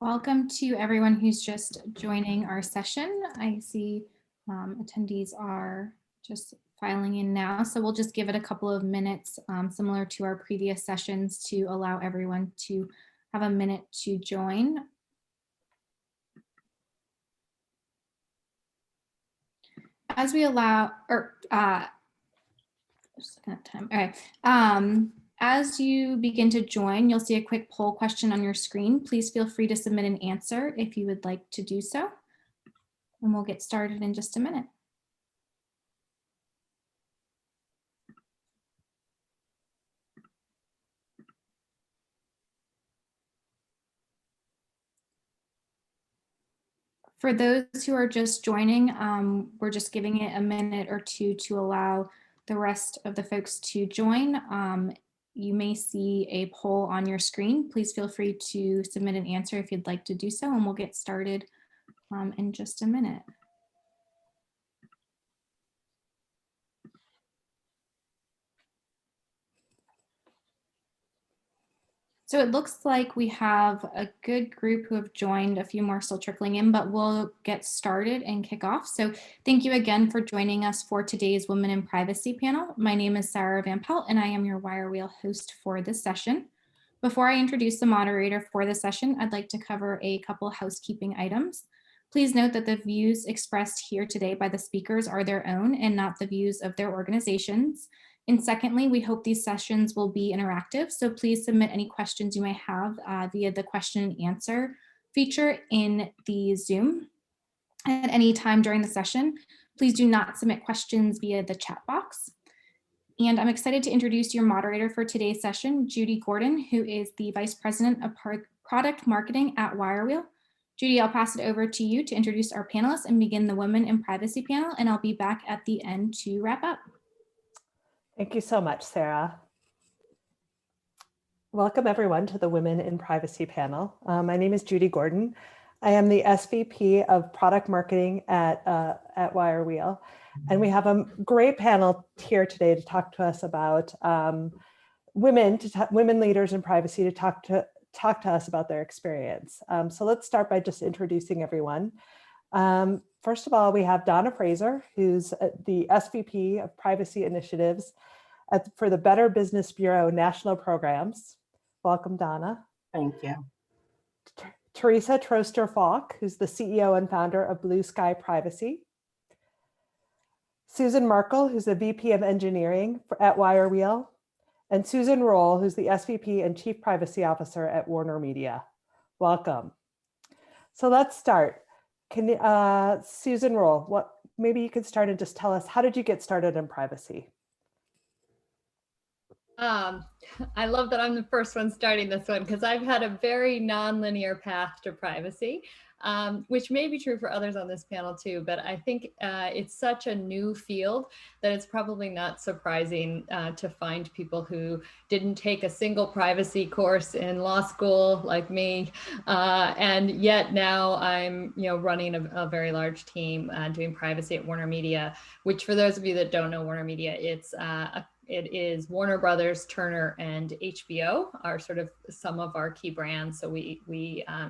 Welcome to everyone who's just joining our session. I see attendees are just filing in now, so we'll just give it a couple of minutes, similar to our previous sessions, to allow everyone to have a minute to join. As we allow, just looking at time. All right. As you begin to join, you'll see a quick poll question on your screen. Please feel free to submit an answer if you would like to do so. And we'll get started in just a minute. For those who are just joining, we're just giving it a minute or two to allow the rest of the folks to join. You may see a poll on your screen. Please feel free to submit an answer if you'd like to do so, and we'll get started in just a minute. So it looks like we have a good group who have joined, a few more still trickling in, but we'll get started and kick off. So thank you again for joining us for today's Women in Privacy panel. My name is Sarah Van Pelt, and I am your Wire Wheel host for this session. Before I introduce the moderator for the session, I'd like to cover a couple housekeeping items. Please note that the views expressed here today by the speakers are their own and not the views of their organizations. And secondly, we hope these sessions will be interactive, so please submit any questions you may have via the question and answer feature in the Zoom at any time during the session. Please do not submit questions via the chat box. And I'm excited to introduce your moderator for today's session, Judy Gordon, who is the Vice President of Product Marketing at WireWheel. Judy, I'll pass it over to you to introduce our panelists and begin the Women in Privacy panel, and I'll be back at the end to wrap up. Thank you so much, Sarah. Welcome everyone to the Women in Privacy panel. My name is Judy Gordon. I am the SVP of Product Marketing at WireWheel, and we have a great panel here today to talk to us about women leaders in privacy, to talk to us about their experience. So let's start by just introducing everyone. First of all, we have Donna Fraser, who's the SVP of Privacy Initiatives for the Better Business Bureau National Programs. Welcome, Donna. Thank you. Teresa Troster-Falk, who's the CEO and founder of Blue Sky Privacy. Susan Markle, who's the VP of Engineering at WireWheel. And Susan Roll, who's the SVP and Chief Privacy Officer at Warner Media. Welcome. So let's start. Susan Roll, maybe you could start and just tell us, how did you get started in privacy? I love that I'm the first one starting this one, because I've had a very non-linear path to privacy, which may be true for others on this panel too, but I think it's such a new field that it's probably not surprising to find people who didn't take a single privacy course in law school like me, and yet now I'm running a very large team doing privacy at Warner Media, which, for those of you that don't know Warner Media, it is Warner Brothers, Turner, and HBO are sort of some of our key brands. So we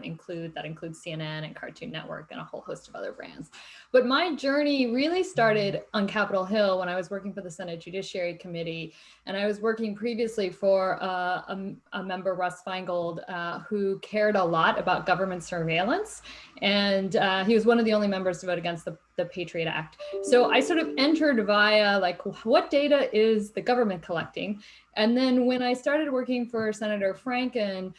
includes CNN and Cartoon Network and a whole host of other brands. But my journey really started on Capitol Hill when I was working for the Senate Judiciary Committee, and I was working previously for a member, Russ Feingold, who cared a lot about government surveillance, and he was one of the only members to vote against the Patriot Act. So I sort of entered via what data is the government collecting? And then when I started working for Senator Franken,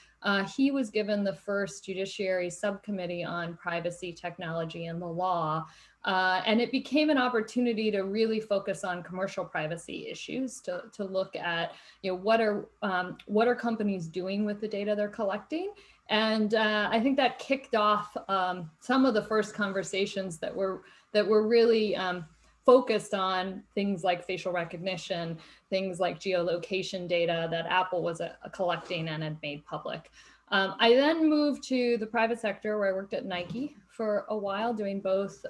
he was given the first Judiciary Subcommittee on Privacy, Technology, and the Law. And it became an opportunity to really focus on commercial privacy issues, to look at what are companies doing with the data they're collecting. And I think that kicked off some of the first conversations that were really focused on things like facial recognition, things like geolocation data that Apple was collecting and had made public. I then moved to the private sector, where I worked at Nike for a while, doing both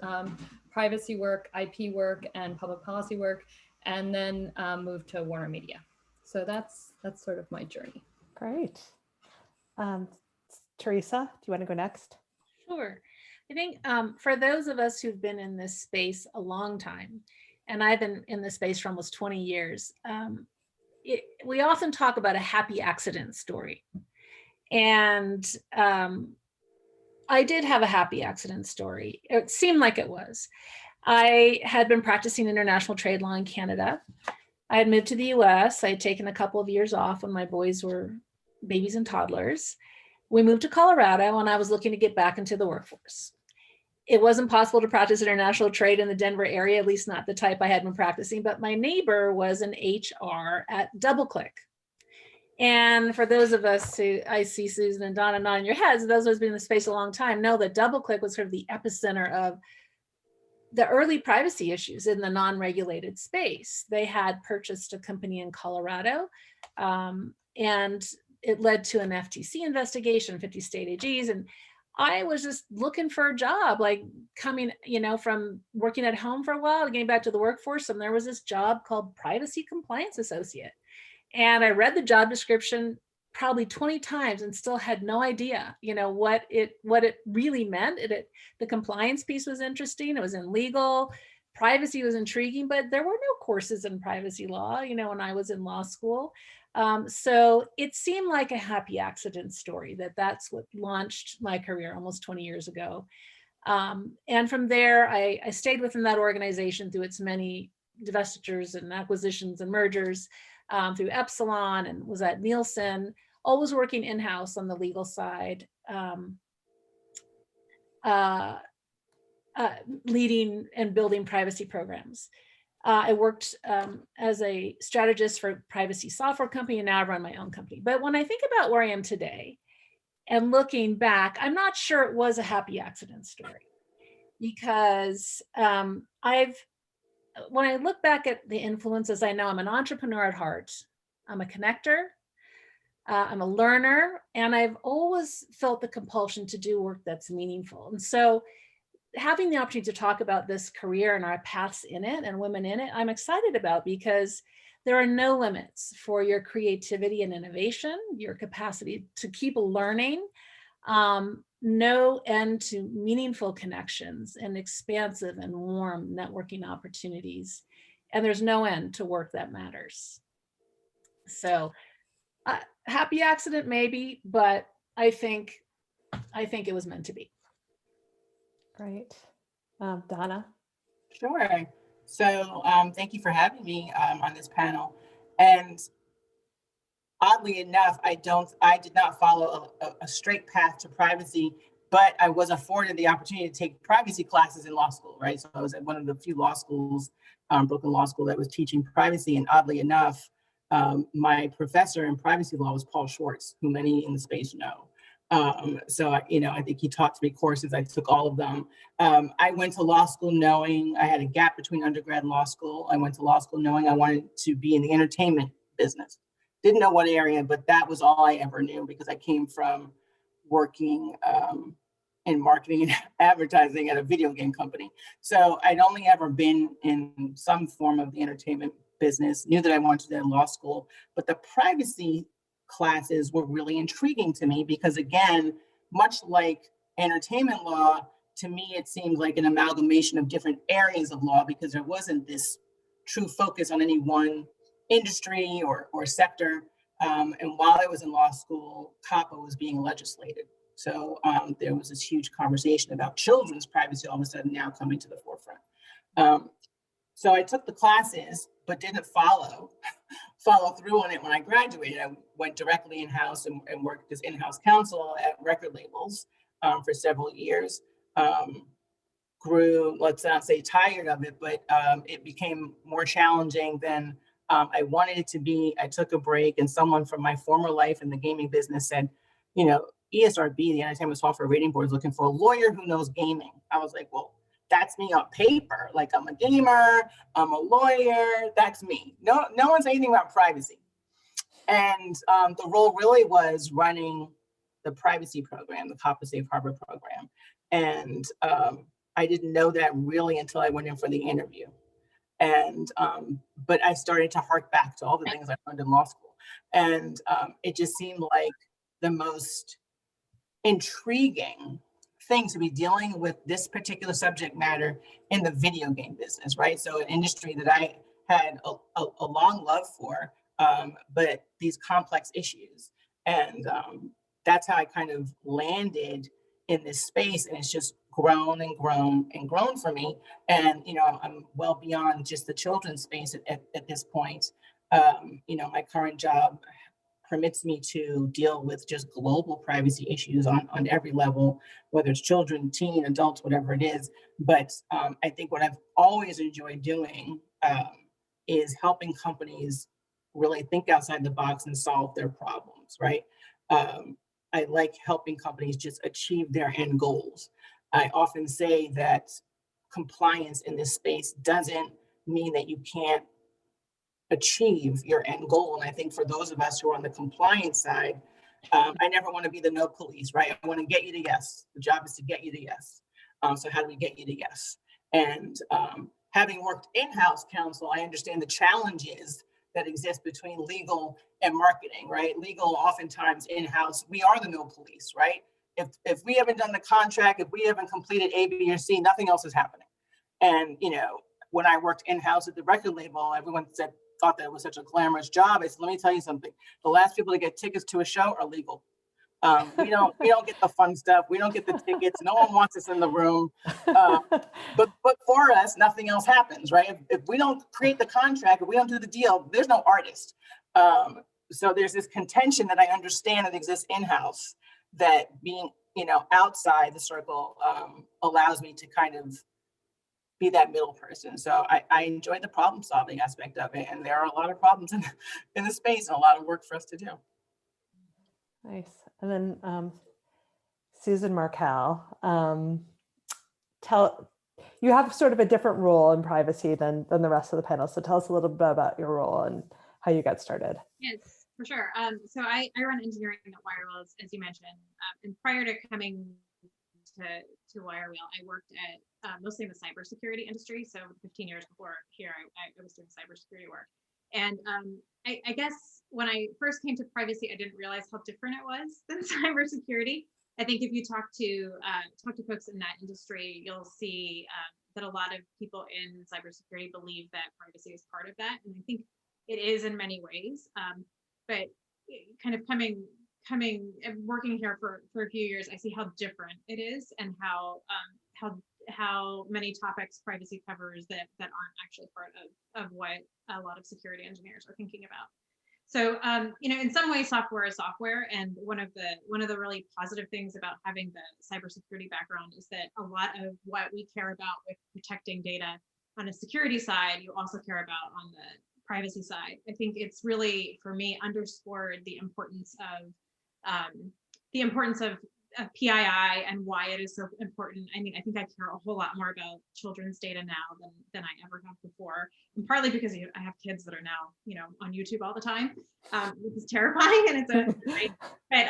privacy work, IP work, and public policy work, and then moved to Warner Media. So that's sort of my journey. Great. Teresa, do you want to go next? Sure. I think for those of us who've been in this space a long time, and I've been in this space for almost 20 years, we often talk about a happy accident story. And I did have a happy accident story. It seemed like it was. I had been practicing international trade law in Canada. I had moved to the US. I had taken a couple of years off when my boys were babies and toddlers. We moved to Colorado and I was looking to get back into the workforce. It wasn't possible to practice international trade in the Denver area, at least not the type I had been practicing, but my neighbor was an HR at DoubleClick. And for those of us who, I see Susan and Donna nodding your heads, those of us been in the space a long time know that DoubleClick was sort of the epicenter of the early privacy issues in the non-regulated space. They had purchased a company in Colorado, and it led to an FTC investigation, 50 state AGs. And I was just looking for a job, like coming, from working at home for a while, getting back to the workforce. And there was this job called Privacy Compliance Associate. And I read the job description probably 20 times and still had no idea, what it really meant. The compliance piece was interesting. It was in legal. Privacy was intriguing, but there were no courses in privacy law, when I was in law school. So it seemed like a happy accident story that's what launched my career almost 20 years ago. And from there, I stayed within that organization through its many divestitures and acquisitions and mergers, through Epsilon, and was at Nielsen, always working in-house on the legal side, leading and building privacy programs. I worked as a strategist for a privacy software company, and now I run my own company. But when I think about where I am today and looking back, I'm not sure it was a happy accident story, because when I look back at the influences, I know I'm an entrepreneur at heart. I'm a connector, I'm a learner, and I've always felt the compulsion to do work that's meaningful. And so having the opportunity to talk about this career and our paths in it and women in it, I'm excited about, because there are no limits for your creativity and innovation, your capacity to keep learning, no end to meaningful connections and expansive and warm networking opportunities. And there's no end to work that matters. So happy accident maybe, but I think it was meant to be. Great. Donna? Sure. So thank you for having me on this panel. And oddly enough, I did not follow a straight path to privacy, but I was afforded the opportunity to take privacy classes in law school, right? So I was at one of the few law schools, Brooklyn Law School, that was teaching privacy. And oddly enough, my professor in privacy law was Paul Schwartz, who many in the space know. So, I think he taught 3 courses. I took all of them. I went to law school knowing I had a gap between undergrad and law school. I went to law school knowing I wanted to be in the entertainment business. Didn't know what area, but that was all I ever knew, because I came from working in marketing and advertising at a video game company. So I'd only ever been in some form of the entertainment business, knew that I wanted to do law school, but the privacy classes were really intriguing to me, because again, much like entertainment law, to me, it seemed like an amalgamation of different areas of law, because there wasn't this true focus on any one industry or sector. And while I was in law school, COPPA was being legislated. So there was this huge conversation about children's privacy all of a sudden now coming to the forefront. So I took the classes, but didn't follow through on it when I graduated. I went directly in-house and worked as in-house counsel at record labels for several years. Grew, let's not say tired of it, but it became more challenging than I wanted it to be. I took a break, and someone from my former life in the gaming business said, ESRB, the Entertainment Software Rating Board, is looking for a lawyer who knows gaming. I was like, well, that's me on paper. Like, I'm a gamer, I'm a lawyer, that's me. No one said anything about privacy. And the role really was running the privacy program, the COPPA Safe Harbor program. And I didn't know that really until I went in for the interview. And, but I started to hark back to all the things I learned in law school. And it just seemed like the most intriguing thing to be dealing with this particular subject matter in the video game business, right? So an industry that I had a long love for, but these complex issues. And that's how I kind of landed in this space. And it's just grown and grown and grown for me. And, you know, I'm well beyond just the children's space at this point. You know, my current job permits me to deal with just global privacy issues on every level, whether it's children, teen, adults, whatever it is. But I think what I've always enjoyed doing is helping companies really think outside the box and solve their problems, right? I like helping companies just achieve their end goals. I often say that compliance in this space doesn't mean that you can't achieve your end goal. And I think for those of us who are on the compliance side, I never want to be the no police, right? I want to get you to yes. The job is to get you to yes. So how do we get you to yes? And having worked in-house counsel, I understand the challenges that exist between legal and marketing, right? Legal, oftentimes in-house, we are the no police, right? If we haven't done the contract, if we haven't completed A, B, or C, nothing else is happening. And, you know, when I worked in-house at the record label, everyone thought that it was such a glamorous job. I said, let me tell you something. The last people to get tickets to a show are legal. We don't get the fun stuff. We don't get the tickets. No one wants us in the room. But for us, nothing else happens, right? If we don't create the contract, if we don't do the deal, there's no artist. So there's this contention that I understand that exists in-house, that being, you know, outside the circle allows me to kind of be that middle person. So I enjoy the problem solving aspect of it. And there are a lot of problems in the space and a lot of work for us to do. Nice. And then Susan Markel, you have sort of a different role in privacy than the rest of the panel. So tell us a little bit about your role and how you got started. Yes, for sure. So I run engineering at WireWheel, as you mentioned. And prior to coming to WireWheel, I worked at mostly in the cybersecurity industry. So 15 years before here, I was doing cybersecurity work. And I guess when I first came to privacy, I didn't realize how different it was than cybersecurity. I think if you talk to folks in that industry, you'll see that a lot of people in cybersecurity believe that privacy is part of that, and I think it is in many ways. But kind of coming and working here for a few years, I see how different it is, and how many topics privacy covers that aren't actually part of what a lot of security engineers are thinking about. So, you know, in some ways, software is software, and one of the really positive things about having the cybersecurity background is that a lot of what we care about with protecting data on a security side, you also care about on the privacy side. I think it's really, for me, underscored the importance of PII and why it is so important. I mean, I think I care a whole lot more about children's data now than I ever have before, and partly because I have kids that are now, you know, on YouTube all the time, which is terrifying, and it's right? But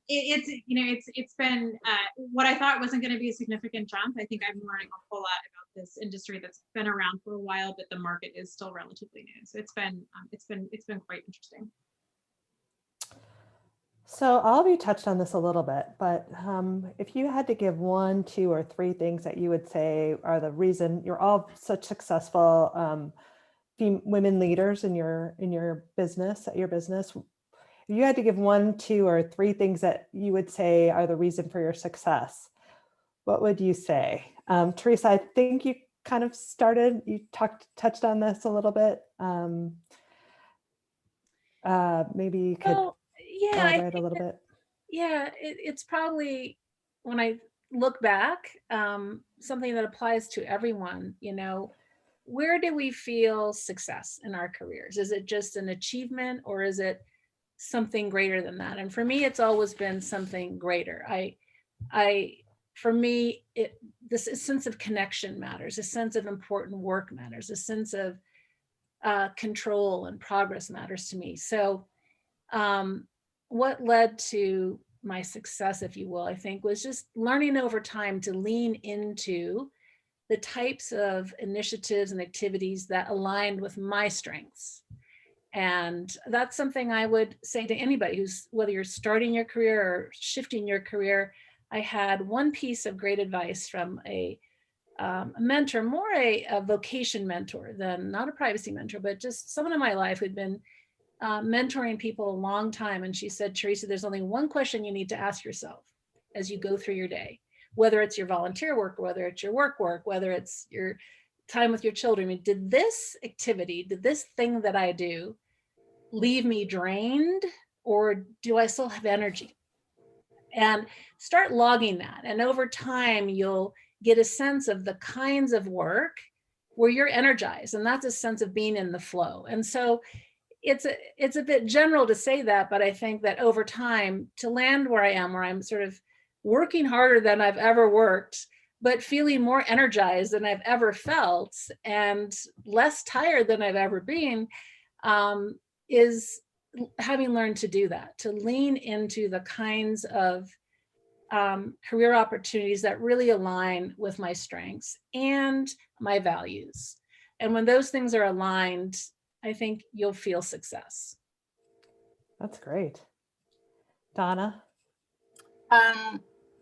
it's you know, it's been what I thought wasn't going to be a significant jump. I think I'm learning a whole lot about this industry that's been around for a while, but the market is still relatively new. So it's been quite interesting. So all of you touched on this a little bit, but if you had to give 1, 2, or 3 things that you would say are the reason you're all such successful women leaders in your business, at your business, if you had to give 1, 2, or 3 things that you would say are the reason for your success, what would you say? Teresa, I think you kind of started, you touched on this a little bit. Maybe you could elaborate a little bit. Yeah, it's probably, when I look back, something that applies to everyone. You know, where do we feel success in our careers? Is it just an achievement, or is it something greater than that? And for me, it's always been something greater. For me, this sense of connection matters. A sense of important work matters. A sense of control and progress matters to me. So what led to my success, if you will, I think, was just learning over time to lean into the types of initiatives and activities that aligned with my strengths. And that's something I would say to anybody who's, whether you're starting your career or shifting your career. I had one piece of great advice from a mentor, more a vocation mentor than not a privacy mentor, but just someone in my life who'd been mentoring people a long time. And she said, Teresa, there's only one question you need to ask yourself as you go through your day, whether it's your volunteer work, whether it's your work, whether it's your time with your children. I mean, did this activity, did this thing that I do leave me drained, or do I still have energy? And start logging that. And over time, you'll get a sense of the kinds of work where you're energized. And that's a sense of being in the flow. And so it's a bit general to say that, but I think that over time, to land where I am, where I'm sort of working harder than I've ever worked, but feeling more energized than I've ever felt and less tired than I've ever been, is having learned to do that, to lean into the kinds of career opportunities that really align with my strengths and my values. And when those things are aligned, I think you'll feel success. That's great. Donna? I'm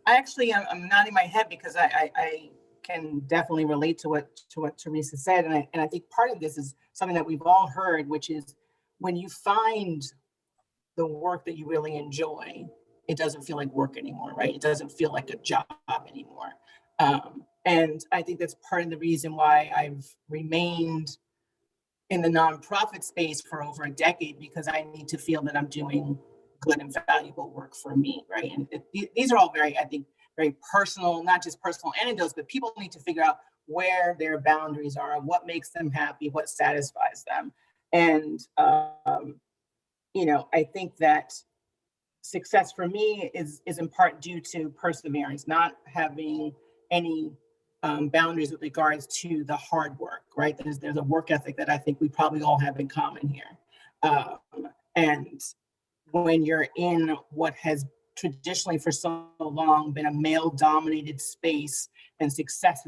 nodding my head because I can definitely relate to what Teresa said. And I think part of this is something that we've all heard, which is when you find the work that you really enjoy, it doesn't feel like work anymore, right? It doesn't feel like a job anymore. And I think that's part of the reason why I've remained in the nonprofit space for over a decade, because I need to feel that I'm doing good and valuable work for me, right? And these are all very, I think, very personal, not just personal anecdotes, but people need to figure out where their boundaries are, what makes them happy, what satisfies them. And, I think that success for me is in part due to perseverance, not having any boundaries with regards to the hard work, right? There's a work ethic that I think we probably all have in common here. And when you're in what has traditionally for so long been a male-dominated space, and success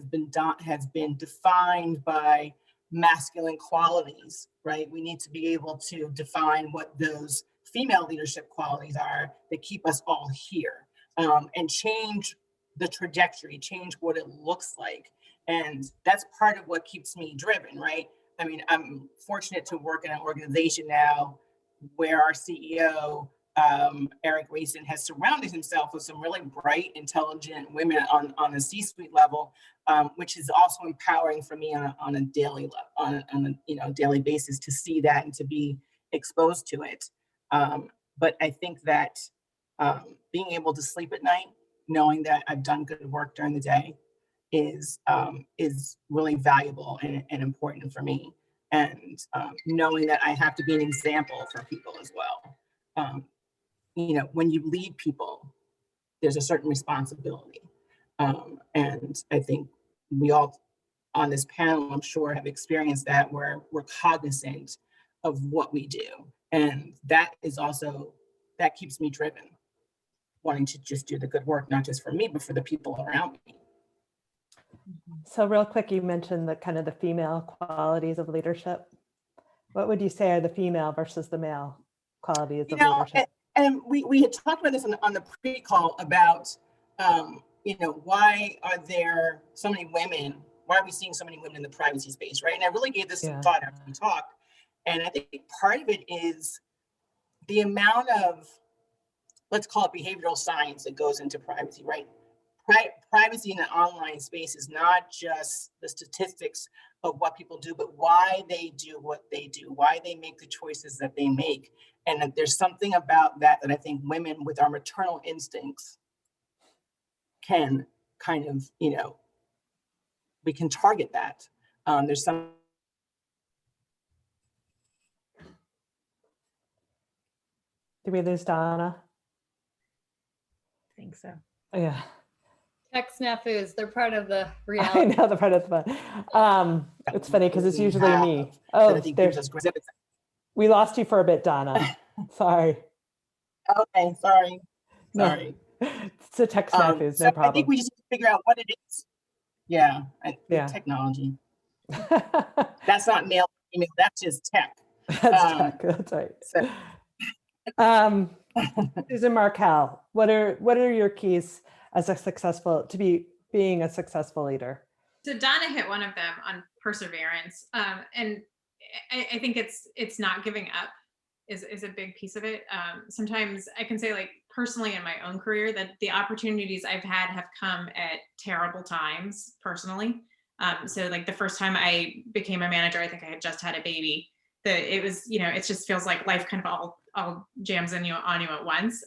has been defined by masculine qualities, right? We need to be able to define what those female leadership qualities are that keep us all here, and change the trajectory, change what it looks like. And that's part of what keeps me driven, right? I mean, I'm fortunate to work in an organization now where our CEO, Eric Racin, has surrounded himself with some really bright, intelligent women on a C-suite level, which is also empowering for me on a daily level, on a daily basis, to see that and to be exposed to it. But I think that being able to sleep at night, knowing that I've done good work during the day, is really valuable and important for me. And knowing that I have to be an example for people as well. When you lead people, there's a certain responsibility. And I think we all on this panel, I'm sure, have experienced that, where we're cognizant of what we do. And that keeps me driven, wanting to just do the good work, not just for me, but for the people around me. So real quick, you mentioned the female qualities of leadership. What would you say are the female versus the male qualities of leadership? And we had talked about this on the pre-call about, why are there so many women? Why are we seeing so many women in the privacy space, right? And I really gave this some thought after we talked. And I think part of it is the amount of, let's call it behavioral science, that goes into privacy, right? Privacy in an online space is not just the statistics of what people do, but why they do what they do, why they make the choices that they make. And that there's something about that I think women with our maternal instincts can kind of, we can target that. There's some. Did we lose Donna? I think so. Yeah. Tech snafus, they're part of the I reality. know, the part of the fun. It's funny because it's usually me. Oh, we lost you for a bit, Donna. Sorry. Okay, sorry. No, it's a tech snafus, no problem. I think we just need to figure out what it is. Yeah. Technology. That's not male, female, that's just tech. That's Um, tech, that's right. so- Susan Markel, what are your keys as being a successful leader? So Donna hit one of them on perseverance, and I think it's not giving up is a big piece of it. Sometimes I can say, like, personally in my own career, that the opportunities I've had have come at terrible times personally. So like the first time I became a manager, I think I had just had a baby. It was, it just feels like life kind of all jams on you at once.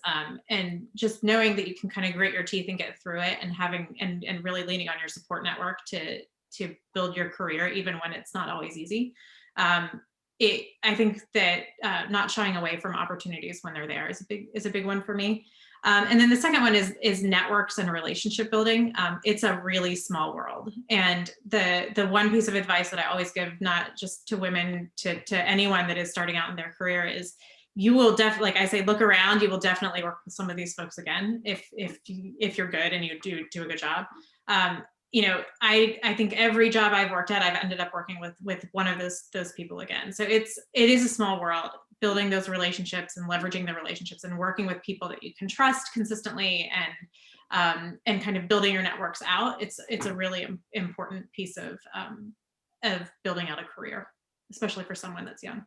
And just knowing that you can kind of grit your teeth and get through it, and having and really leaning on your support network to build your career, even when it's not always easy. I think that not shying away from opportunities when they're there is a big one for me. And then the second one is networks and relationship building. It's a really small world, and the one piece of advice that I always give, not just to women, to anyone that is starting out in their career, is you will definitely, like I say, look around. You will definitely work with some of these folks again if you're good and you do a good job. I think every job I've worked at, I've ended up working with one of those people again. So it is a small world. Building those relationships and leveraging the relationships and working with people that you can trust consistently, and kind of building your networks out. It's a really important piece of building out a career, especially for someone that's young.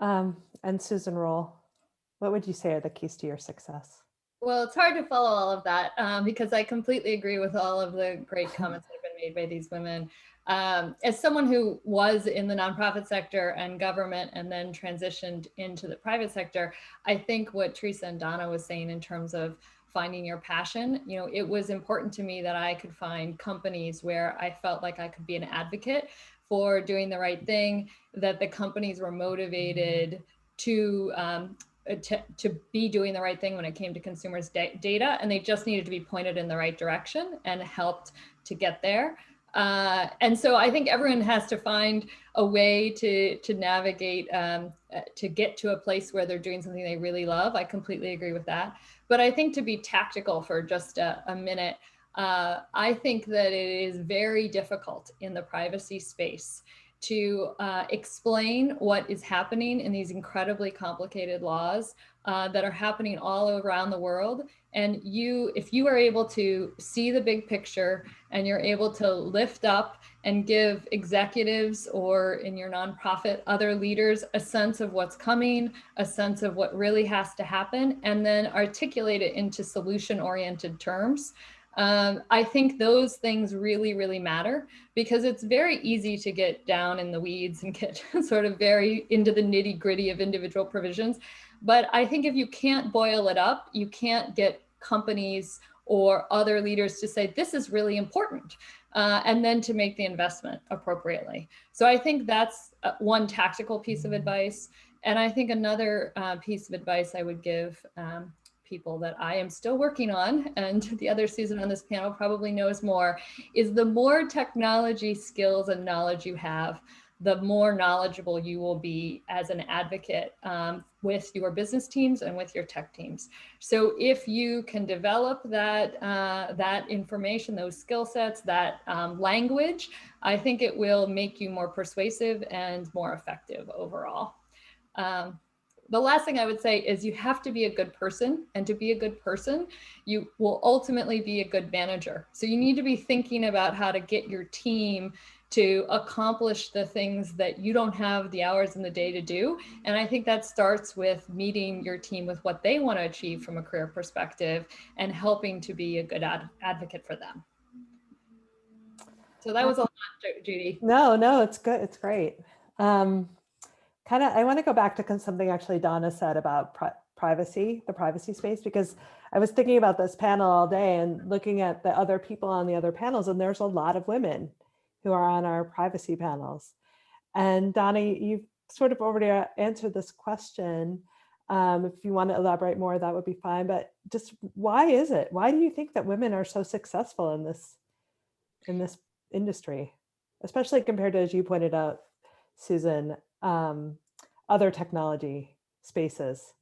And Susan Roll, what would you say are the keys to your success? Well, it's hard to follow all of that because I completely agree with all of the great comments that have been made by these women. As someone who was in the nonprofit sector and government and then transitioned into the private sector, I think what Teresa and Donna was saying in terms of finding your passion, it was important to me that I could find companies where I felt like I could be an advocate for doing the right thing, that the companies were motivated to be doing the right thing when it came to consumers' data, and they just needed to be pointed in the right direction and helped to get there. And so I think everyone has to find a way to navigate, to get to a place where they're doing something they really love. I completely agree with that. But I think, to be tactical for just a minute, I think that it is very difficult in the privacy space to explain what is happening in these incredibly complicated laws that are happening all around the world. And if you are able to see the big picture, and you're able to lift up and give executives, or in your nonprofit, other leaders, a sense of what's coming, a sense of what really has to happen, and then articulate it into solution-oriented terms, I think those things really, really matter, because it's very easy to get down in the weeds and get sort of very into the nitty-gritty of individual provisions. But I think if you can't boil it up, you can't get companies or other leaders to say, this is really important, and then to make the investment appropriately. So I think that's one tactical piece of advice. And I think another piece of advice I would give people that I am still working on, and the other Susan on this panel probably knows more, is the more technology skills and knowledge you have, the more knowledgeable you will be as an advocate with your business teams and with your tech teams. So if you can develop that information, those skill sets, that language, I think it will make you more persuasive and more effective overall. The last thing I would say is you have to be a good person, and to be a good person, you will ultimately be a good manager. So you need to be thinking about how to get your team to accomplish the things that you don't have the hours in the day to do. And I think that starts with meeting your team with what they want to achieve from a career perspective, and helping to be a good advocate for them. So that was a lot, Judy. No, it's good. It's great. I want to go back to something actually Donna said about privacy, the privacy space, because I was thinking about this panel all day and looking at the other people on the other panels, and there's a lot of women who are on our privacy panels. And Donna, you've sort of already answered this question. If you want to elaborate more, that would be fine. But just why is it? Why do you think that women are so successful in this industry, especially compared to, as you pointed out, Susan, other technology spaces?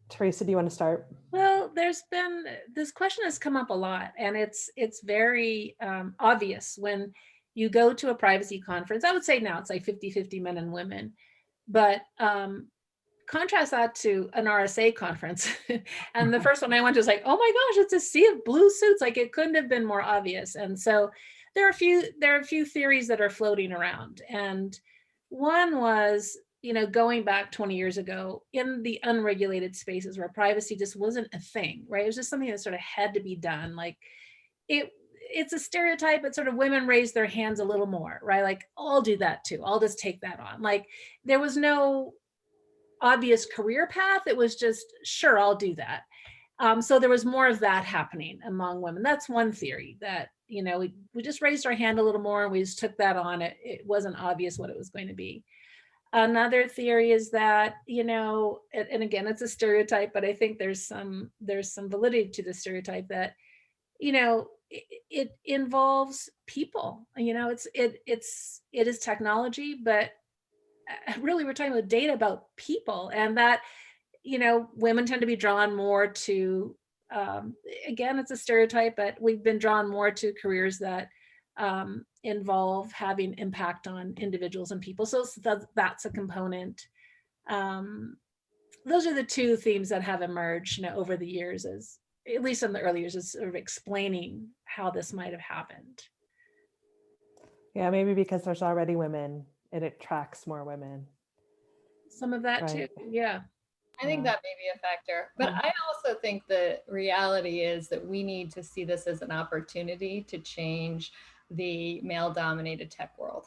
Teresa, do you want to start? Well, this question has come up a lot, and it's very obvious when you go to a privacy conference. I would say now it's like 50-50 men and women, but contrast that to an RSA conference. And the first one I went to was like, oh my gosh, it's a sea of blue suits. Like it couldn't have been more obvious. And so there are a few theories that are floating around. And one was, going back 20 years ago in the unregulated spaces where privacy just wasn't a thing, right? It was just something that sort of had to be done. Like it's a stereotype, but sort of women raise their hands a little more, right? Like, oh, I'll do that too. I'll just take that on. Like there was no obvious career path. It was just, sure, I'll do that. So there was more of that happening among women. That's one theory that, we just raised our hand a little more and we just took that on. It wasn't obvious what it was going to be. Another theory is that, and again, it's a stereotype, but I think there's some validity to the stereotype that, it involves people. It is technology, but really we're talking about data about people, and that women tend to be drawn more to again, it's a stereotype, but we've been drawn more to careers that involve having impact on individuals and people. So that's a component. Those are the two themes that have emerged over the years, as at least in the early years, is sort of explaining how this might have happened. Yeah, maybe because there's already women, it attracts more women. Some of that too, yeah. I think that may be a factor, but I also think the reality is that we need to see this as an opportunity to change the male-dominated tech world.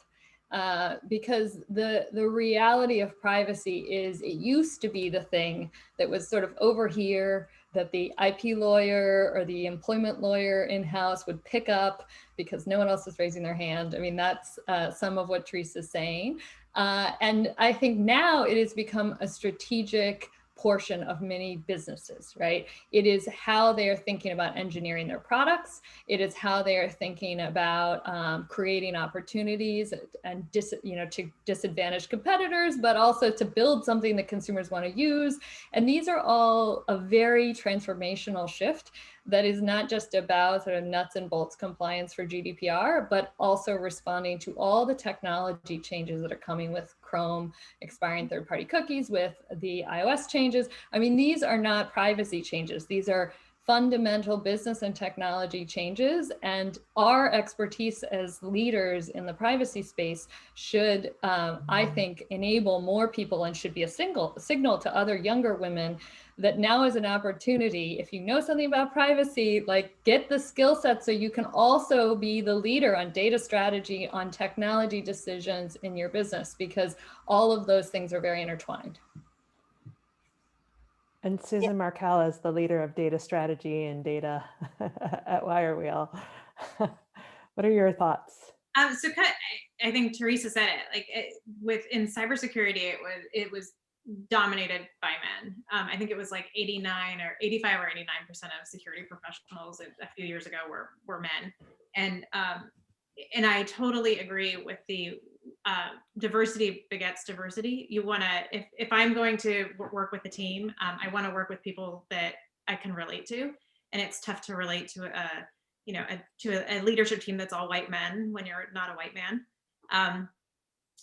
Because the reality of privacy is it used to be the thing that was sort of over here that the IP lawyer or the employment lawyer in-house would pick up because no one else is raising their hand. I mean, that's some of what Teresa's saying. And I think now it has become a strategic portion of many businesses, right? It is how they are thinking about engineering their products. It is how they are thinking about creating opportunities and to disadvantage competitors, but also to build something that consumers want to use. And these are all a very transformational shift that is not just about sort of nuts and bolts compliance for GDPR, but also responding to all the technology changes that are coming with Chrome expiring third-party cookies, with the iOS changes. I mean, these are not privacy changes. These are fundamental business and technology changes, and our expertise as leaders in the privacy space should, I think, enable more people and should be a signal to other younger women that now is an opportunity. If you know something about privacy, like get the skill set so you can also be the leader on data strategy, on technology decisions in your business, because all of those things are very intertwined. And Susan Markel is the leader of data strategy and data at Wirewheel. What are your thoughts? So I think Teresa said it. Within cybersecurity, it was dominated by men. I think it was like 85 or 89% of security professionals a few years ago were men. And I totally agree with the diversity begets diversity. You want to, if I'm going to work with a team, I want to work with people that I can relate to. And it's tough to relate to a leadership team that's all white men when you're not a white man.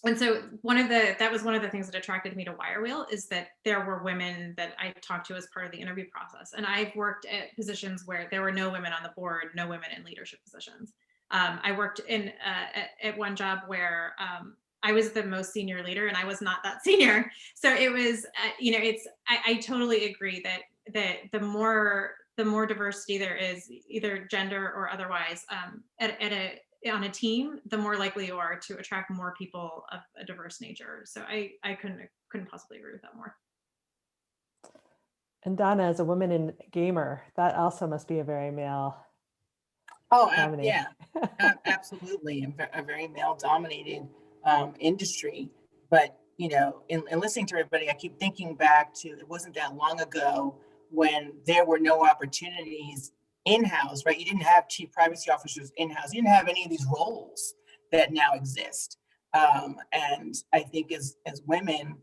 And so that was one of the things that attracted me to Wirewheel, is that there were women that I talked to as part of the interview process. And I've worked at positions where there were no women on the board, no women in leadership positions. I worked at one job where I was the most senior leader and I was not that senior. So it was, I totally agree that the more diversity there is, either gender or otherwise, on a team, the more likely you are to attract more people of a diverse nature. So I couldn't possibly agree with that more. And Donna, as a woman in gamer, that also must be a very male. Yeah, absolutely. A very male-dominated industry. But, in listening to everybody, I keep thinking back to, it wasn't that long ago when there were no opportunities in-house, right? You didn't have chief privacy officers in-house. You didn't have any of these roles that now exist. And I think as women,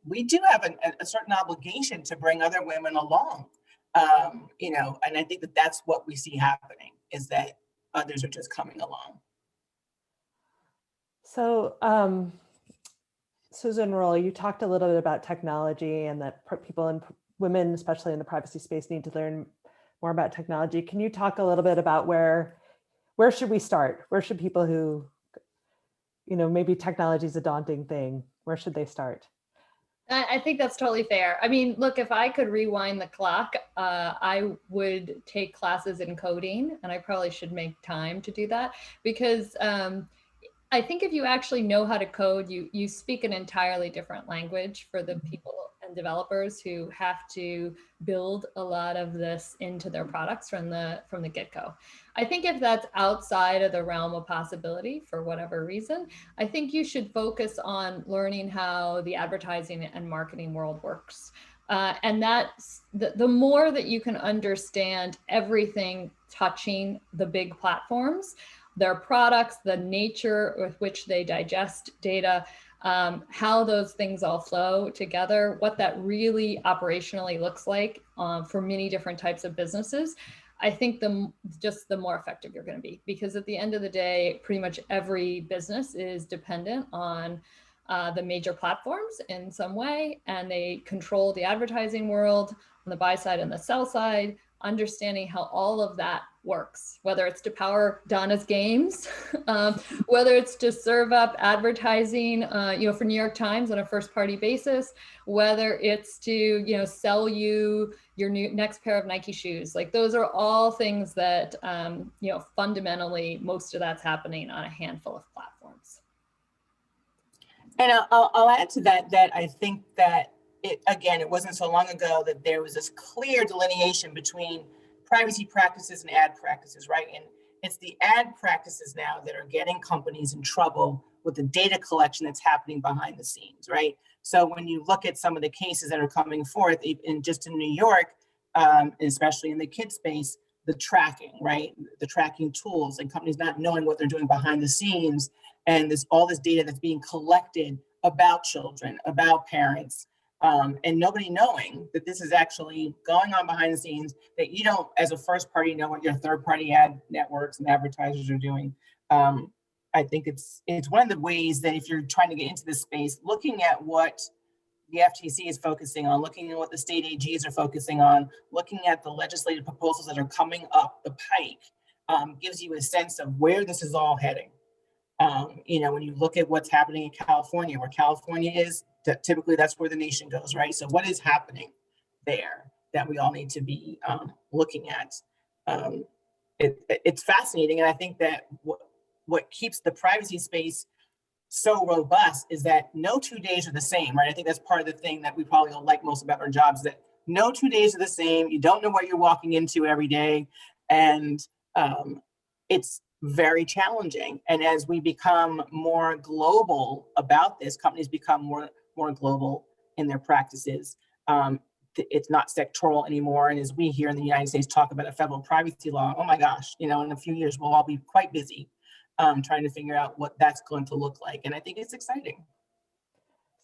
we do have a certain obligation to bring other women along. And I think that's what we see happening, is that others are just coming along. So, Susan Roll, you talked a little bit about technology and that people and women, especially in the privacy space, need to learn more about technology. Can you talk a little bit about where should we start? Where should people who, maybe technology is a daunting thing, where should they start? I think that's totally fair. I mean, look, if I could rewind the clock, I would take classes in coding, and I probably should make time to do that because I think if you actually know how to code, you speak an entirely different language for the people and developers who have to build a lot of this into their products from the get-go. I think if that's outside of the realm of possibility for whatever reason, I think you should focus on learning how the advertising and marketing world works. And that's the more that you can understand everything touching the big platforms, their products, the nature with which they digest data, how those things all flow together, what that really operationally looks like for many different types of businesses. I think just the more effective you're going to be, because at the end of the day, pretty much every business is dependent on the major platforms in some way, and they control the advertising world on the buy side and the sell side. Understanding how all of that works, whether it's to power Donna's games, whether it's to serve up advertising, for New York Times on a first party basis, whether it's to, sell you your next pair of Nike shoes. Like those are all things that, fundamentally, most of that's happening on a handful of platforms. And I'll add to that I think that it wasn't so long ago that there was this clear delineation between privacy practices and ad practices, right? And it's the ad practices now that are getting companies in trouble with the data collection that's happening behind the scenes, right? So when you look at some of the cases that are coming forth, just in New York, especially in the kid space, the tracking, right? The tracking tools and companies not knowing what they're doing behind the scenes, and there's all this data that's being collected about children, about parents, and nobody knowing that this is actually going on behind the scenes, that you don't, as a first party, know what your third party ad networks and advertisers are doing. I think it's one of the ways that if you're trying to get into this space, looking at what the FTC is focusing on, looking at what the state AGs are focusing on, looking at the legislative proposals that are coming up the pike, gives you a sense of where this is all heading. When you look at what's happening in California, where California is, typically that's where the nation goes, right? So what is happening there that we all need to be looking at? It's fascinating. And I think that what keeps the privacy space so robust is that no 2 days are the same, right? I think that's part of the thing that we probably don't like most about our jobs, that no 2 days are the same. You don't know what you're walking into every day. And it's very challenging. And as we become more global about this, companies become more global in their practices. It's not sectoral anymore. And as we here in the United States talk about a federal privacy law, oh my gosh, in a few years, we'll all be quite busy trying to figure out what that's going to look like. And I think it's exciting.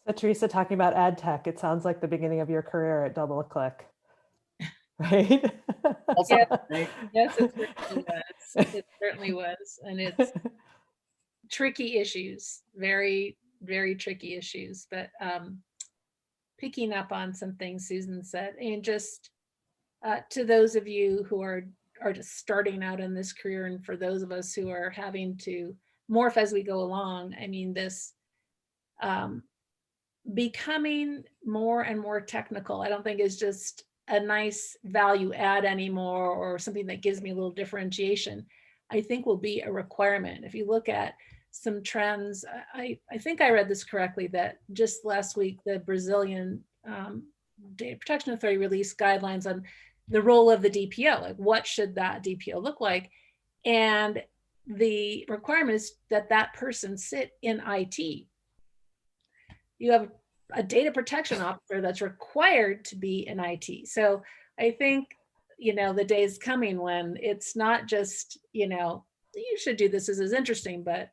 So Teresa, talking about ad tech, it sounds like the beginning of your career at DoubleClick, right? Yeah. Yes, it certainly was. It certainly was. And it's tricky issues, very, very tricky issues. But picking up on some things Susan said, and just to those of you who are just starting out in this career, and for those of us who are having to morph as we go along, I mean, this becoming more and more technical, I don't think is just a nice value add anymore, or something that gives me a little differentiation. I think will be a requirement. If you look at some trends, I think I read this correctly, that just last week, the Brazilian Data Protection Authority released guidelines on the role of the DPO, like what should that DPO look like? And the requirement is that that person sit in IT. You have a data protection officer that's required to be in IT. So I think, the day is coming when it's not just, you should do this, this is interesting, but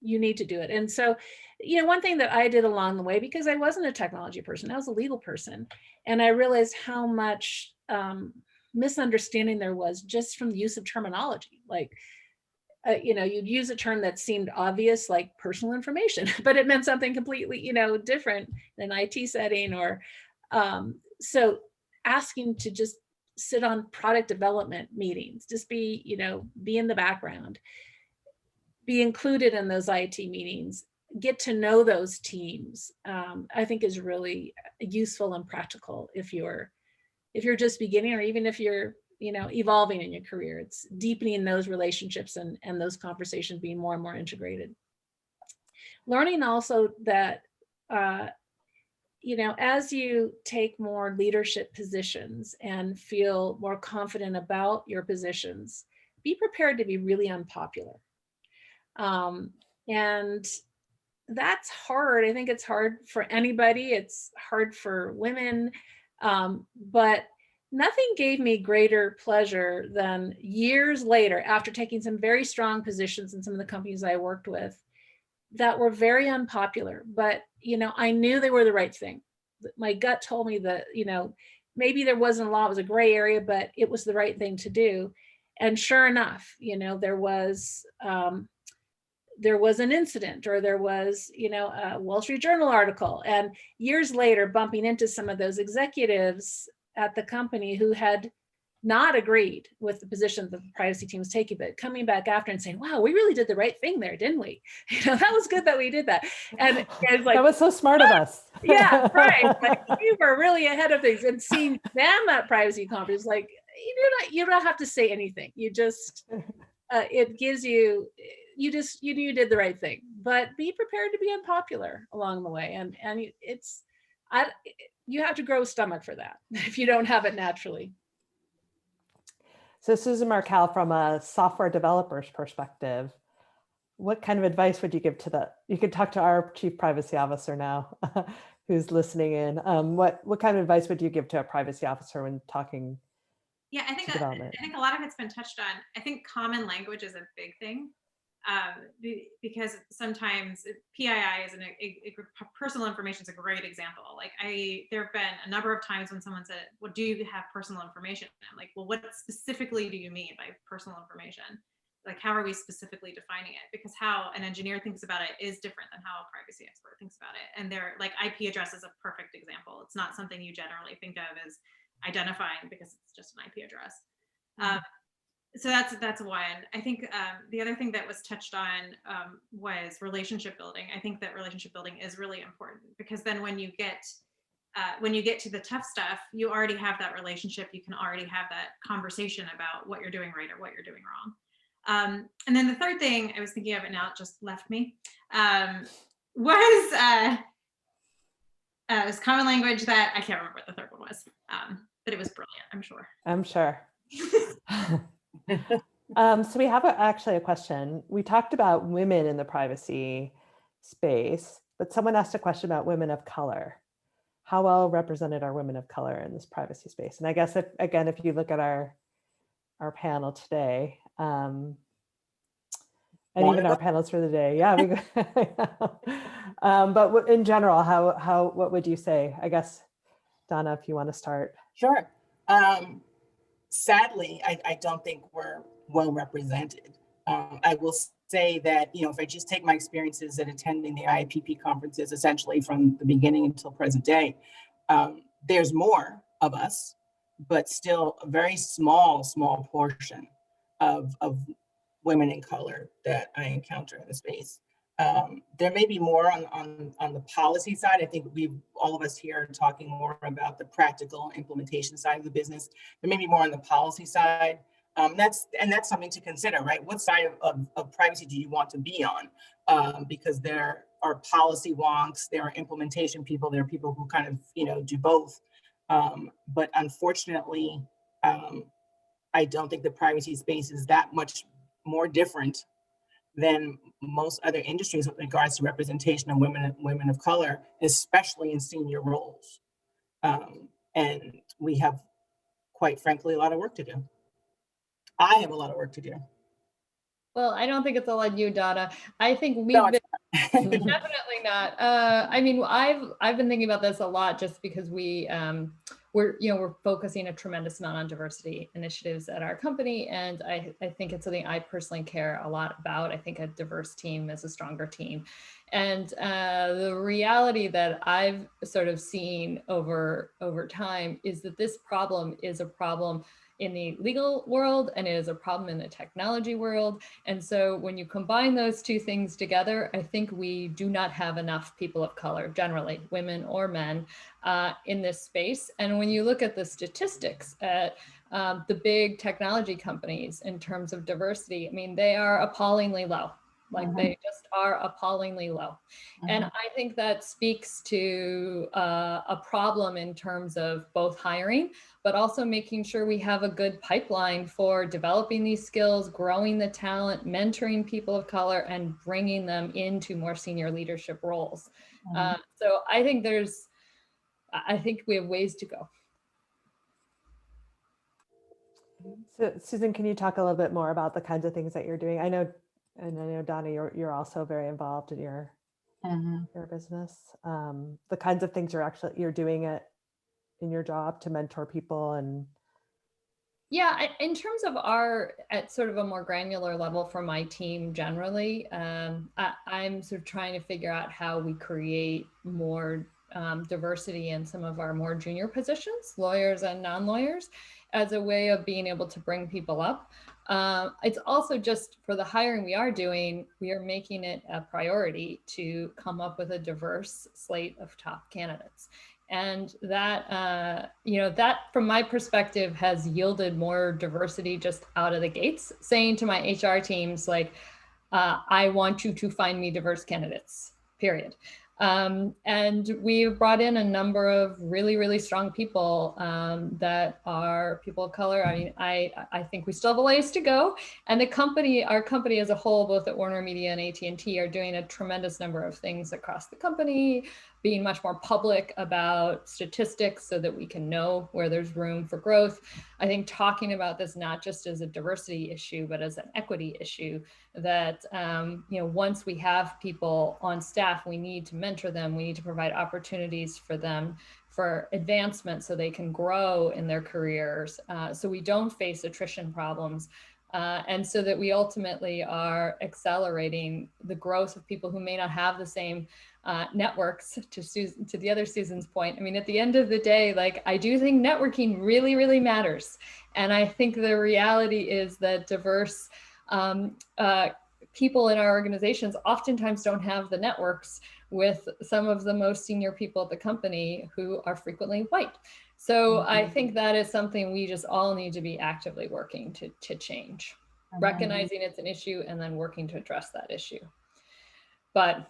you need to do it. And so, one thing that I did along the way, because I wasn't a technology person, I was a legal person, and I realized how much misunderstanding there was just from the use of terminology. Like, you'd use a term that seemed obvious, like personal information, but it meant something completely, different in an IT setting. Or so asking to just sit on product development meetings, just be in the background, be included in those IT meetings, get to know those teams, I think is really useful and practical if you're just beginning, or even if you're evolving in your career. It's deepening those relationships and those conversations being more and more integrated. Learning also that as you take more leadership positions and feel more confident about your positions, be prepared to be really unpopular. And that's hard. I think it's hard for anybody. It's hard for women. But nothing gave me greater pleasure than years later, after taking some very strong positions in some of the companies I worked with that were very unpopular, but I knew they were the right thing. My gut told me that maybe there wasn't a lot, it was a gray area, but it was the right thing to do. And sure enough, there was an incident, or there was a Wall Street Journal article, and years later bumping into some of those executives at the company who had not agreed with the position that the privacy team was taking, but coming back after and saying, wow, we really did the right thing there, didn't we? That was good that we did that. And it's like, that was so smart of us. Yeah, right. Like, we were really ahead of things. And seeing them at privacy conference, like, you don't have to say anything. You just, it gives you did the right thing, but be prepared to be unpopular along the way. And you have to grow a stomach for that if you don't have it naturally. So Susan Markel, from a software developer's perspective, what kind of advice would you give to you could talk to our Chief Privacy Officer now, who's listening in. What kind of advice would you give to a privacy officer when talking I think development? I think a lot of it's been touched on. I think common language is a big thing. Because sometimes PII is personal information is a great example. Like there have been a number of times when someone said, well, do you have personal information? And I'm like, well, what specifically do you mean by personal information? Like, how are we specifically defining it? Because how an engineer thinks about it is different than how a privacy expert thinks about it. And they're like, IP address is a perfect example. It's not something you generally think of as identifying because it's just an IP address. So that's one. I think the other thing that was touched on was relationship building. I think that relationship building is really important, because then when you get to the tough stuff, you already have that relationship. You can already have that conversation about what you're doing right or what you're doing wrong. And then the third thing I was thinking of, and now it just left me, was common language that I can't remember what the third one was, but it was brilliant, I'm sure. I'm sure. So we have actually a question. We talked about women in the privacy space, but someone asked a question about women of color. How well represented are women of color in this privacy space? And I guess if you look at our panel today, and even our panels for the day, but in general, what would you say? I guess, Donna, if you want to start. Sure. Sadly, I don't think we're well represented. I will say that, if I just take my experiences at attending the IAPP conferences, essentially from the beginning until present day, there's more of us, but still a very small portion of women in color that I encounter in the space. There may be more on the policy side. I think all of us here are talking more about the practical implementation side of the business. There may be more on the policy side. That's something to consider, right? What side of privacy do you want to be on? Because there are policy wonks, there are implementation people, there are people who kind of, do both. But unfortunately, I don't think the privacy space is that much more different than most other industries with regards to representation of women of color, especially in senior roles. And we have, quite frankly, a lot of work to do. I have a lot of work to do. Well, I don't think it's all on you, Donna. I think we've No, been definitely not. I mean, I've been thinking about this a lot, just because we we're focusing a tremendous amount on diversity initiatives at our company. And I think it's something I personally care a lot about. I think a diverse team is a stronger team. And the reality that I've sort of seen over time is that this problem is a problem in the legal world, and it is a problem in the technology world. And so when you combine those two things together, I think we do not have enough people of color, generally, women or men, in this space. And when you look at the statistics at the big technology companies in terms of diversity, I mean, they are appallingly low. Like they just are appallingly low. And I think that speaks to a problem in terms of both hiring, but also making sure we have a good pipeline for developing these skills, growing the talent, mentoring people of color, and bringing them into more senior leadership roles. So I think we have ways to go. So Susan, can you talk a little bit more about the kinds of things that you're doing? I know Donna, you're also very involved in your business. The kinds of things you're doing in your job to mentor people and. Yeah, in terms of at sort of a more granular level for my team generally, I'm sort of trying to figure out how we create more diversity in some of our more junior positions, lawyers and non-lawyers, as a way of being able to bring people up. It's also just for the hiring we are doing, we are making it a priority to come up with a diverse slate of top candidates. And that, that from my perspective has yielded more diversity just out of the gates, saying to my HR teams, like, I want you to find me diverse candidates, period. And we've brought in a number of really, really strong people that are people of color. I mean, I think we still have a ways to go. And our company as a whole, both at Warner Media and AT&T, are doing a tremendous number of things across the company, being much more public about statistics so that we can know where there's room for growth. I think talking about this not just as a diversity issue, but as an equity issue, that once we have people on staff, we need to mentor them. We need to provide opportunities for them for advancement so they can grow in their careers, so we don't face attrition problems. And so that we ultimately are accelerating the growth of people who may not have the same networks, to the other Susan's point. I mean, at the end of the day, like, I do think networking really, really matters. And I think the reality is that diverse people in our organizations oftentimes don't have the networks with some of the most senior people at the company who are frequently white. So I think that is something we just all need to be actively working to change, recognizing it's an issue and then working to address that issue. But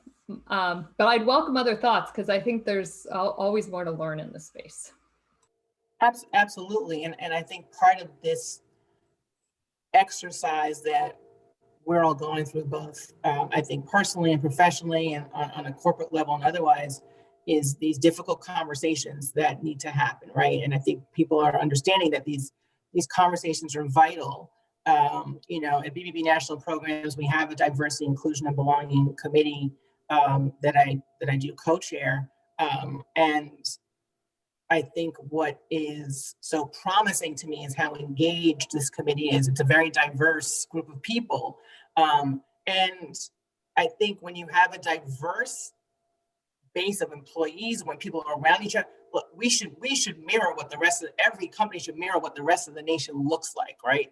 I'd welcome other thoughts, because I think there's always more to learn in this space. Absolutely. And I think part of this exercise that we're all going through, both I think personally and professionally and on a corporate level and otherwise, is these difficult conversations that need to happen, right? And I think people are understanding that these conversations are vital. At BBB National Programs, we have a diversity, inclusion, and belonging committee that I do co-chair. And I think what is so promising to me is how engaged this committee is. It's a very diverse group of people. And I think when you have a diverse base of employees, when people are around each other, look, we should mirror what every company should mirror what the rest of the nation looks like, right?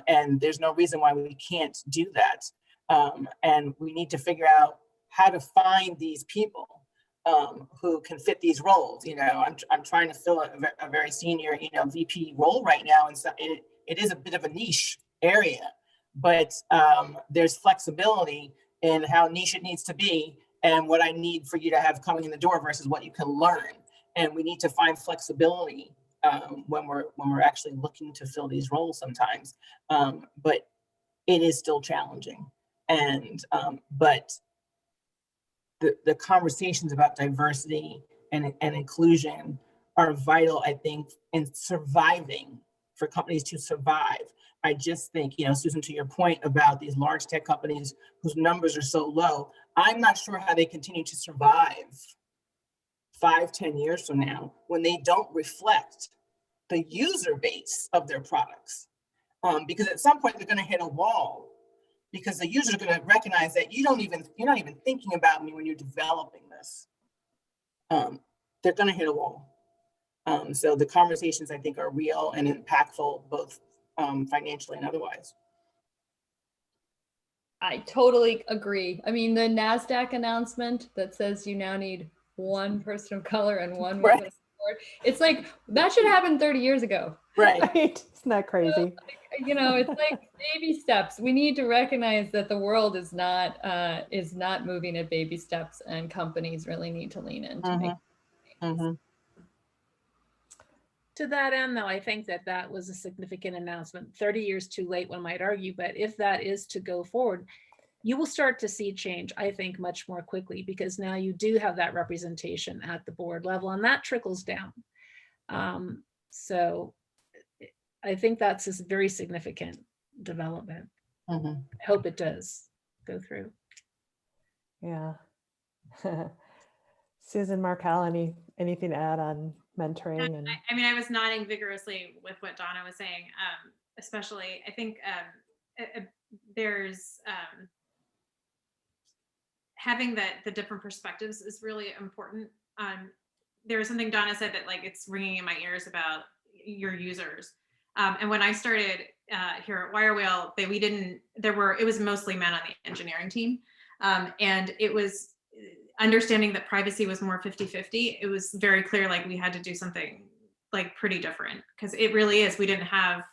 And there's no reason why we can't do that. And we need to figure out how to find these people who can fit these roles. I'm trying to fill a very senior, VP role right now, and so it is a bit of a niche area, but there's flexibility in how niche it needs to be and what I need for you to have coming in the door versus what you can learn. And we need to find flexibility when we're actually looking to fill these roles sometimes. But it is still challenging. And but the conversations about diversity and inclusion are vital, I think, in surviving, for companies to survive. I just think, Susan, to your point about these large tech companies whose numbers are so low, I'm not sure how they continue to survive 5-10 years from now when they don't reflect the user base of their products. Because at some point they're going to hit a wall, because the user is going to recognize that you're not even thinking about me when you're developing this. They're going to hit a wall. So the conversations, I think, are real and impactful, both financially and otherwise. I totally agree. I mean, the NASDAQ announcement that says you now need one person of color and one woman Right. on the board, it's like, that should happen 30 years ago. Right. Right? Isn't that crazy? You know, it's like baby steps. We need to recognize that the world is not moving at baby steps, and companies really need to lean in to make. Mhm. To that end, though, I think that that was a significant announcement. 30 years too late, one might argue, but if that is to go forward, you will start to see change, I think, much more quickly, because now you do have that representation at the board level, and that trickles down. So I think that's a very significant development. Mhm. I hope it does go through. Yeah. Susan Markel, anything to add on mentoring? And I mean, I was nodding vigorously with what Donna was saying, especially, I think there's having the different perspectives is really important. There was something Donna said that, like, it's ringing in my ears about your users. And when I started here at WireWheel, it was mostly men on the engineering team. And it was understanding that privacy was more 50-50. It was very clear, like, we had to do something like pretty different, because it really is. We didn't have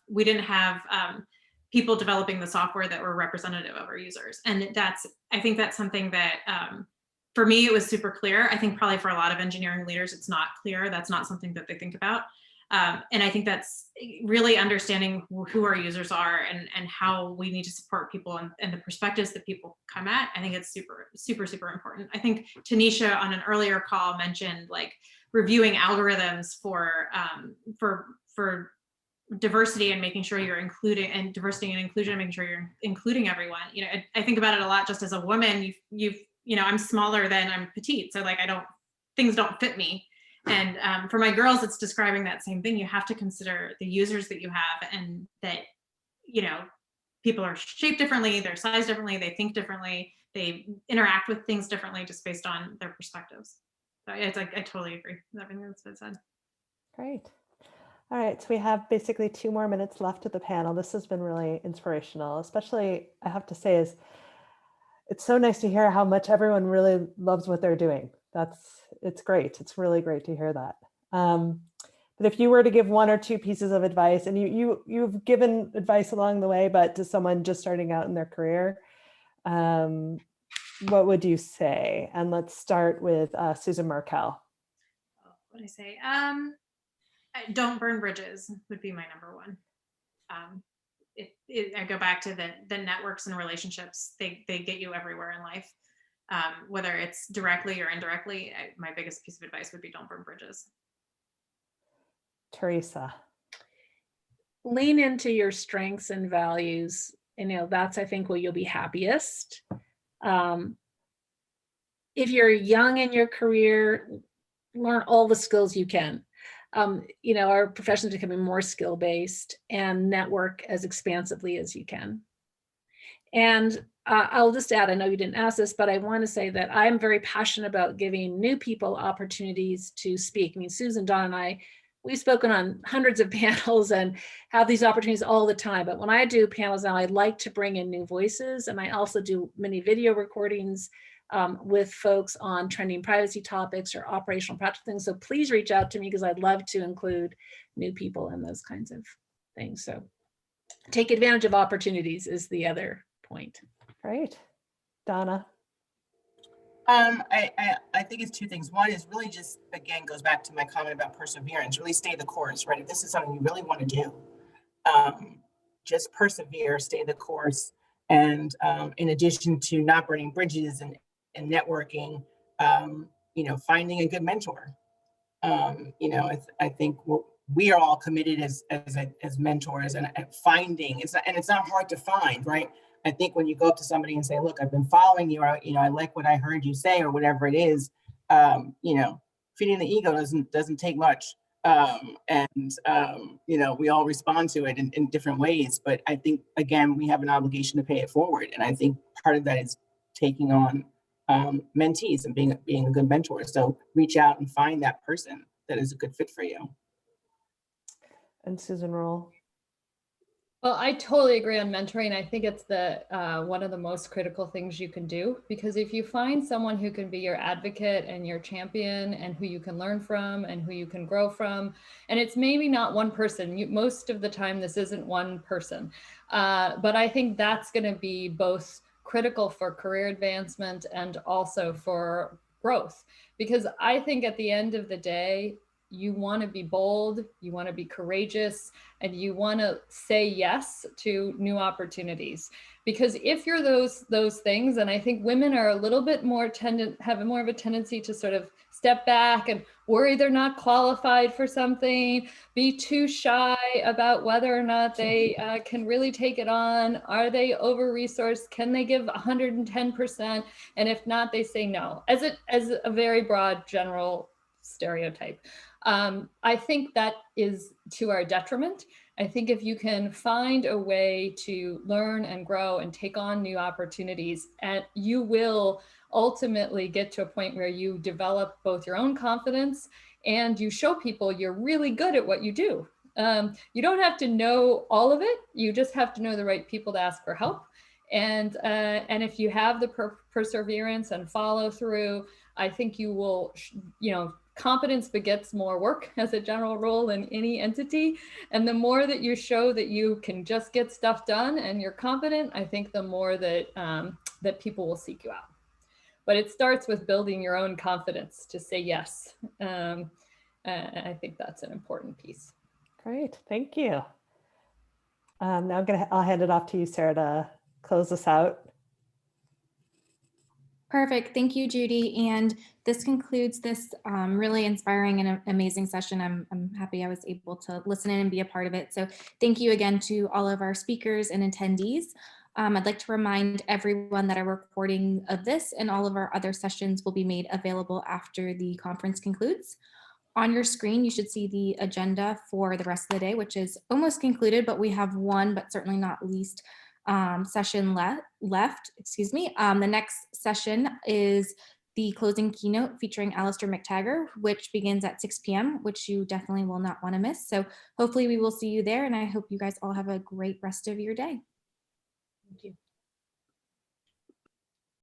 people developing the software that were representative of our users. And I think that's something that, for me, it was super clear. I think probably for a lot of engineering leaders, it's not clear. That's not something that they think about. And I think that's really understanding who our users are and how we need to support people and the perspectives that people come at. I think it's super, super, super important. I think Tanisha on an earlier call mentioned, like, reviewing algorithms for diversity and making sure you're including, and diversity and inclusion, making sure you're including everyone. You know, I think about it a lot just as a woman. I'm smaller than I'm petite, so, like, things don't fit me. And for my girls, it's describing that same thing. You have to consider the users that you have, and that, people are shaped differently, they're sized differently, they think differently, they interact with things differently just based on their perspectives. So I totally agree with everything that's been said. great. All right, so we have basically 2 more minutes left of the panel. This has been really inspirational, especially, I have to say, it's so nice to hear how much everyone really loves what they're doing. It's great. It's really great to hear that. But if you were to give 1 or 2 pieces of advice, and you've given advice along the way, but to someone just starting out in their career, what would you say? And let's start with Susan Markel. What do I say? Don't burn bridges would be my number one. I go back to the networks and relationships. They get you everywhere in life, whether it's directly or indirectly. My biggest piece of advice would be don't burn bridges. Teresa. Lean into your strengths and values. That's, I think, where you'll be happiest. If you're young in your career, learn all the skills you can. Our profession is becoming more skill-based, and network as expansively as you can. And I'll just add, I know you didn't ask this, but I want to say that I'm very passionate about giving new people opportunities to speak. I mean, Susan, Dawn, and I, we've spoken on hundreds of panels and have these opportunities all the time. But when I do panels now, I like to bring in new voices. And I also do many video recordings with folks on trending privacy topics or operational practical things. So please reach out to me, because I'd love to include new people in those kinds of things. So take advantage of opportunities is the other point. Great. Donna. I think it's 2 things. One is really just, again, goes back to my comment about perseverance. Really stay the course, right? If this is something you really want to do, just persevere, stay the course. And in addition to not burning bridges and networking, finding a good mentor. I think we are all committed as mentors and finding. It's not hard to find, right? I think when you go up to somebody and say, "Look, I've been following you," or I like what I heard you say, or whatever it is, feeding the ego doesn't take much. You know, we all respond to it in different ways, but I think, again, we have an obligation to pay it forward. And I think part of that is taking on mentees and being a good mentor. So reach out and find that person that is a good fit for you. And Susan Roll. Well, I totally agree on mentoring. I think it's the one of the most critical things you can do, because if you find someone who can be your advocate and your champion and who you can learn from and who you can grow from, and it's maybe not one person, most of the time this isn't one person, but I think that's going to be both critical for career advancement and also for growth, because I think at the end of the day, you want to be bold, you want to be courageous, and you want to say yes to new opportunities. Because if you're those things, and I think women are a little bit more have more of a tendency to sort of step back and worry they're not qualified for something, be too shy about whether or not they can really take it on. Are they over-resourced? Can they give 110%? And if not, they say no, as a very broad general stereotype. I think that is to our detriment. I think if you can find a way to learn and grow and take on new opportunities, and you will ultimately get to a point where you develop both your own confidence and you show people you're really good at what you do. You don't have to know all of it. You just have to know the right people to ask for help. And if you have the perseverance and follow through, I think you will, competence begets more work as a general rule in any entity. And the more that you show that you can just get stuff done and you're competent, I think the more that, that people will seek you out. But it starts with building your own confidence to say yes. And I think that's an important piece. Great, thank you. Now I'll hand it off to you, Sarah, to close us out. Perfect. Thank you, Judy. And this concludes this really inspiring and amazing session. I'm happy I was able to listen in and be a part of it. So thank you again to all of our speakers and attendees. I'd like to remind everyone that a recording of this and all of our other sessions will be made available after the conference concludes. On your screen, you should see the agenda for the rest of the day, which is almost concluded, but we have one, but certainly not least, session left. Excuse me. The next session is the closing keynote featuring Alistair McTaggart, which begins at 6 p.m., which you definitely will not want to miss. So hopefully we will see you there, and I hope you guys all have a great rest of your day. Thank you.